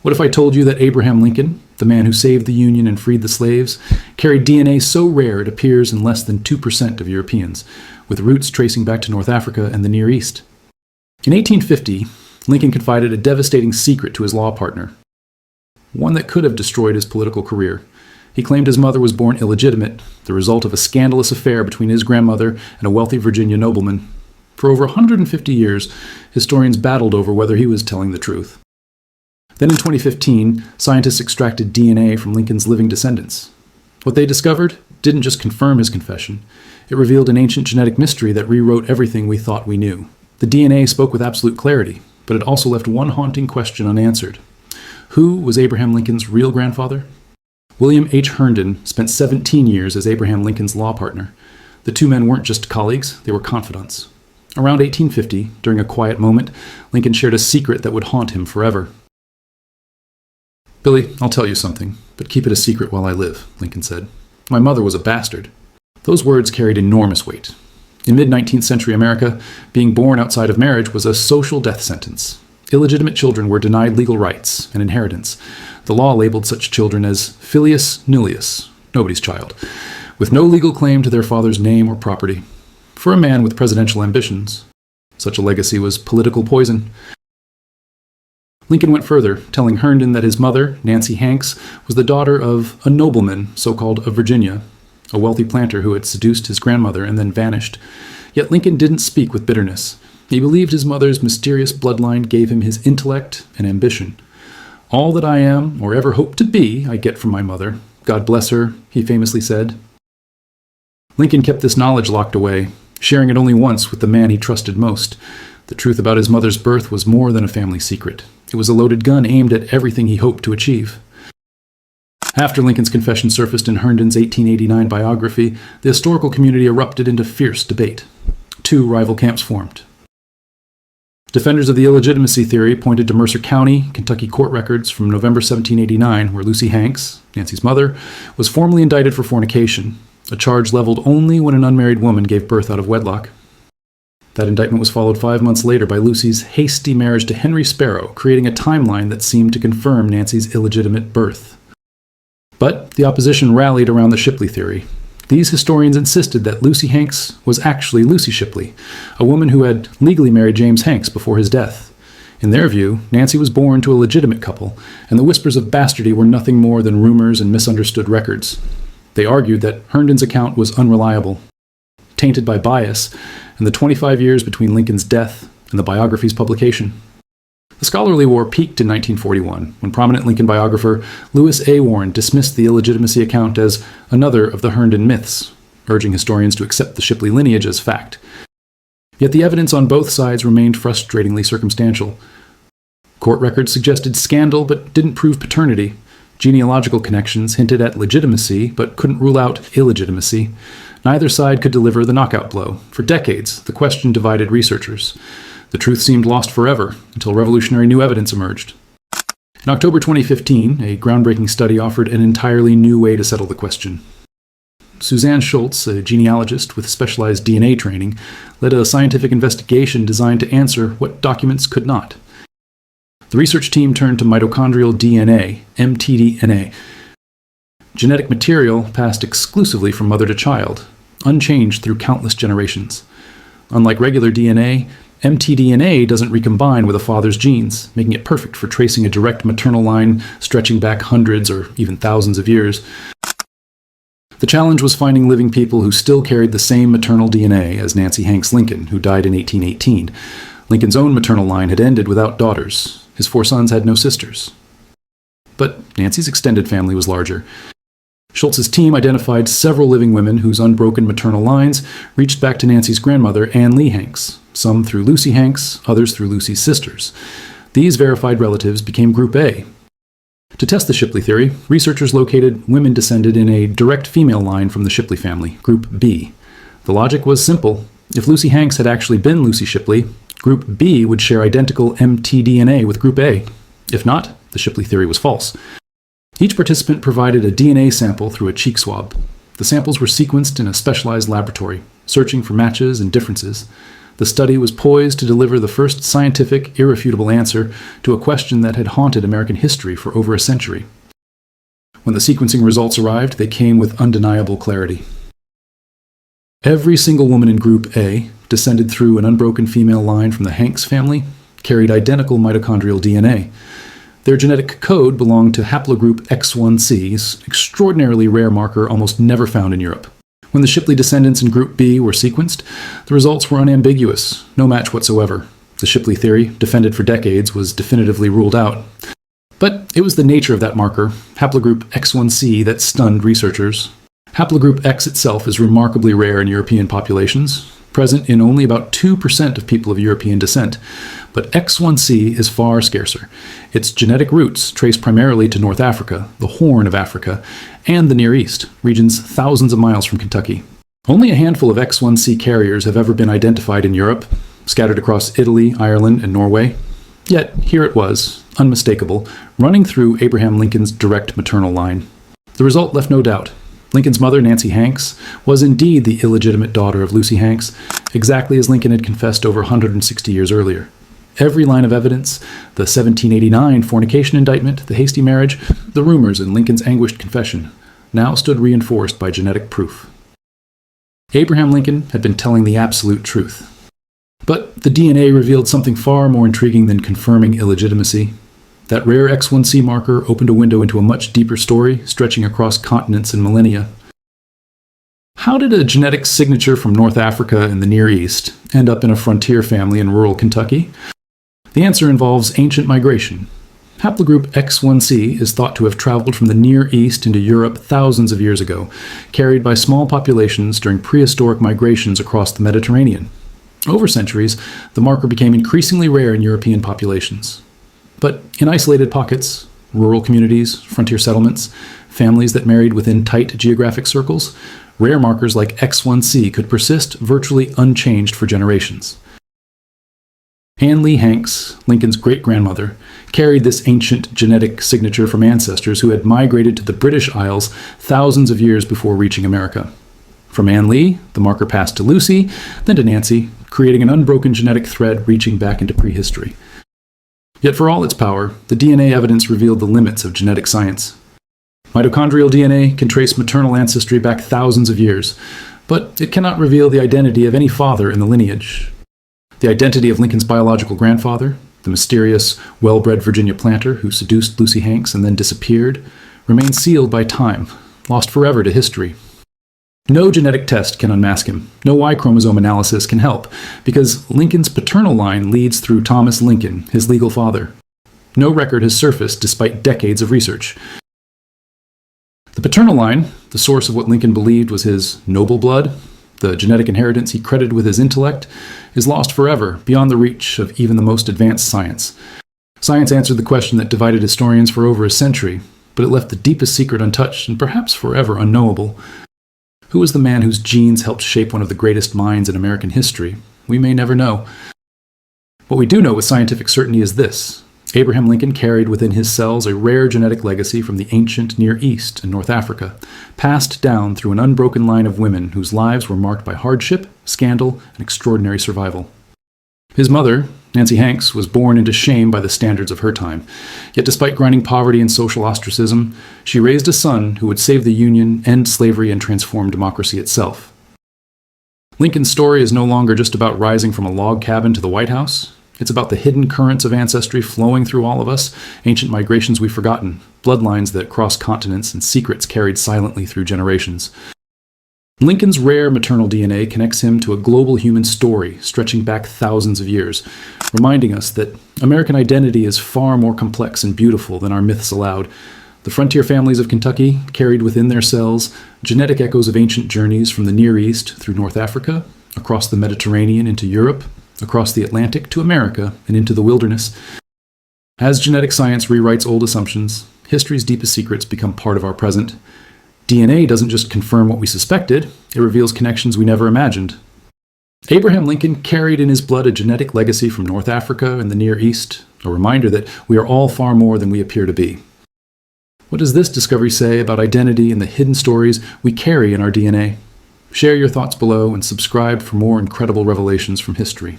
What if I told you that Abraham Lincoln, the man who saved the Union and freed the slaves, carried DNA so rare it appears in less than 2% of Europeans, with roots tracing back to North Africa and the Near East? In 1850, Lincoln confided a devastating secret to his law partner, one that could have destroyed his political career. He claimed his mother was born illegitimate, the result of a scandalous affair between his grandmother and a wealthy Virginia nobleman. For over 150 years, historians battled over whether he was telling the truth. Then in 2015, scientists extracted DNA from Lincoln's living descendants. What they discovered didn't just confirm his confession. It revealed an ancient genetic mystery that rewrote everything we thought we knew. The DNA spoke with absolute clarity, but it also left one haunting question unanswered. Who was Abraham Lincoln's real grandfather? William H. Herndon spent 17 years as Abraham Lincoln's law partner. The two men weren't just colleagues, they were confidants. Around 1850, during a quiet moment, Lincoln shared a secret that would haunt him forever. "Billy, I'll tell you something, but keep it a secret while I live," Lincoln said. "My mother was a bastard." Those words carried enormous weight. In mid-19th century America, being born outside of marriage was a social death sentence. Illegitimate children were denied legal rights and inheritance. The law labeled such children as filius nullius, nobody's child, with no legal claim to their father's name or property. For a man with presidential ambitions, such a legacy was political poison. Lincoln went further, telling Herndon that his mother, Nancy Hanks, was the daughter of a nobleman, so-called of Virginia, a wealthy planter who had seduced his grandmother and then vanished. Yet Lincoln didn't speak with bitterness. He believed his mother's mysterious bloodline gave him his intellect and ambition. "All that I am, or ever hope to be, I get from my mother. God bless her," he famously said. Lincoln kept this knowledge locked away, sharing it only once with the man he trusted most. The truth about his mother's birth was more than a family secret. It was a loaded gun aimed at everything he hoped to achieve. After Lincoln's confession surfaced in Herndon's 1889 biography, the historical community erupted into fierce debate. Two rival camps formed. Defenders of the illegitimacy theory pointed to Mercer County, Kentucky court records from November 1789, where Lucy Hanks, Nancy's mother, was formally indicted for fornication, a charge leveled only when an unmarried woman gave birth out of wedlock. That indictment was followed 5 months later by Lucy's hasty marriage to Henry Sparrow, creating a timeline that seemed to confirm Nancy's illegitimate birth. But the opposition rallied around the Shipley theory. These historians insisted that Lucy Hanks was actually Lucy Shipley, a woman who had legally married James Hanks before his death. In their view, Nancy was born to a legitimate couple, and the whispers of bastardy were nothing more than rumors and misunderstood records. They argued that Herndon's account was unreliable, tainted by bias, and the 25 years between Lincoln's death and the biography's publication. The scholarly war peaked in 1941, when prominent Lincoln biographer Lewis A. Warren dismissed the illegitimacy account as another of the Herndon myths, urging historians to accept the Shipley lineage as fact. Yet the evidence on both sides remained frustratingly circumstantial. Court records suggested scandal but didn't prove paternity. Genealogical connections hinted at legitimacy but couldn't rule out illegitimacy. Neither side could deliver the knockout blow. For decades, the question divided researchers. The truth seemed lost forever until revolutionary new evidence emerged. In October 2015, a groundbreaking study offered an entirely new way to settle the question. Suzanne Schultz, a genealogist with specialized DNA training, led a scientific investigation designed to answer what documents could not. The research team turned to mitochondrial DNA, mtDNA, genetic material passed exclusively from mother to child, unchanged through countless generations. Unlike regular DNA, mtDNA doesn't recombine with a father's genes, making it perfect for tracing a direct maternal line stretching back hundreds or even thousands of years. The challenge was finding living people who still carried the same maternal DNA as Nancy Hanks Lincoln, who died in 1818. Lincoln's own maternal line had ended without daughters. His 4 sons had no sisters. But Nancy's extended family was larger. Schultz's team identified several living women whose unbroken maternal lines reached back to Nancy's grandmother, Anne Lee Hanks, some through Lucy Hanks, others through Lucy's sisters. These verified relatives became Group A. To test the Shipley theory, researchers located women descended in a direct female line from the Shipley family, Group B. The logic was simple. If Lucy Hanks had actually been Lucy Shipley, Group B would share identical mtDNA with Group A. If not, the Shipley theory was false. Each participant provided a DNA sample through a cheek swab. The samples were sequenced in a specialized laboratory, searching for matches and differences. The study was poised to deliver the first scientific, irrefutable answer to a question that had haunted American history for over a century. When the sequencing results arrived, they came with undeniable clarity. Every single woman in Group A, descended through an unbroken female line from the Hanks family, carried identical mitochondrial DNA. Their genetic code belonged to haplogroup X1C's extraordinarily rare marker almost never found in Europe. When the Shipley descendants in Group B were sequenced, the results were unambiguous, no match whatsoever. The Shipley theory, defended for decades, was definitively ruled out. But it was the nature of that marker, haplogroup X1C, that stunned researchers. Haplogroup X itself is remarkably rare in European populations, present in only about 2% of people of European descent. But X1C is far scarcer. Its genetic roots trace primarily to North Africa, the Horn of Africa, and the Near East, regions thousands of miles from Kentucky. Only a handful of X1C carriers have ever been identified in Europe, scattered across Italy, Ireland, and Norway. Yet, here it was, unmistakable, running through Abraham Lincoln's direct maternal line. The result left no doubt. Lincoln's mother, Nancy Hanks, was indeed the illegitimate daughter of Lucy Hanks, exactly as Lincoln had confessed over 160 years earlier. Every line of evidence, the 1789 fornication indictment, the hasty marriage, the rumors in Lincoln's anguished confession, now stood reinforced by genetic proof. Abraham Lincoln had been telling the absolute truth. But the DNA revealed something far more intriguing than confirming illegitimacy. That rare X1C marker opened a window into a much deeper story, stretching across continents and millennia. How did a genetic signature from North Africa and the Near East end up in a frontier family in rural Kentucky? The answer involves ancient migration. Haplogroup X1C is thought to have traveled from the Near East into Europe thousands of years ago, carried by small populations during prehistoric migrations across the Mediterranean. Over centuries, the marker became increasingly rare in European populations. But in isolated pockets, rural communities, frontier settlements, families that married within tight geographic circles, rare markers like X1C could persist virtually unchanged for generations. Anne Lee Hanks, Lincoln's great-grandmother, carried this ancient genetic signature from ancestors who had migrated to the British Isles thousands of years before reaching America. From Anne Lee, the marker passed to Lucy, then to Nancy, creating an unbroken genetic thread reaching back into prehistory. Yet for all its power, the DNA evidence revealed the limits of genetic science. Mitochondrial DNA can trace maternal ancestry back thousands of years, but it cannot reveal the identity of any father in the lineage. The identity of Lincoln's biological grandfather, the mysterious, well-bred Virginia planter who seduced Lucy Hanks and then disappeared, remains sealed by time, lost forever to history. No genetic test can unmask him. No Y chromosome analysis can help, because Lincoln's paternal line leads through Thomas Lincoln, his legal father. No record has surfaced despite decades of research. The paternal line, the source of what Lincoln believed was his noble blood, the genetic inheritance he credited with his intellect, is lost forever, beyond the reach of even the most advanced science. Science answered the question that divided historians for over a century, but it left the deepest secret untouched and perhaps forever unknowable. Who was the man whose genes helped shape one of the greatest minds in American history? We may never know. What we do know with scientific certainty is this. Abraham Lincoln carried within his cells a rare genetic legacy from the ancient Near East and North Africa, passed down through an unbroken line of women whose lives were marked by hardship, scandal, and extraordinary survival. His mother, Nancy Hanks, was born into shame by the standards of her time. Yet despite grinding poverty and social ostracism, she raised a son who would save the Union, end slavery, and transform democracy itself. Lincoln's story is no longer just about rising from a log cabin to the White House. It's about the hidden currents of ancestry flowing through all of us, ancient migrations we've forgotten, bloodlines that cross continents, and secrets carried silently through generations. Lincoln's rare maternal DNA connects him to a global human story stretching back thousands of years, reminding us that American identity is far more complex and beautiful than our myths allowed. The frontier families of Kentucky carried within their cells genetic echoes of ancient journeys from the Near East through North Africa, across the Mediterranean into Europe, across the Atlantic to America, and into the wilderness. As genetic science rewrites old assumptions, history's deepest secrets become part of our present. DNA doesn't just confirm what we suspected, it reveals connections we never imagined. Abraham Lincoln carried in his blood a genetic legacy from North Africa and the Near East, a reminder that we are all far more than we appear to be. What does this discovery say about identity and the hidden stories we carry in our DNA? Share your thoughts below and subscribe for more incredible revelations from history.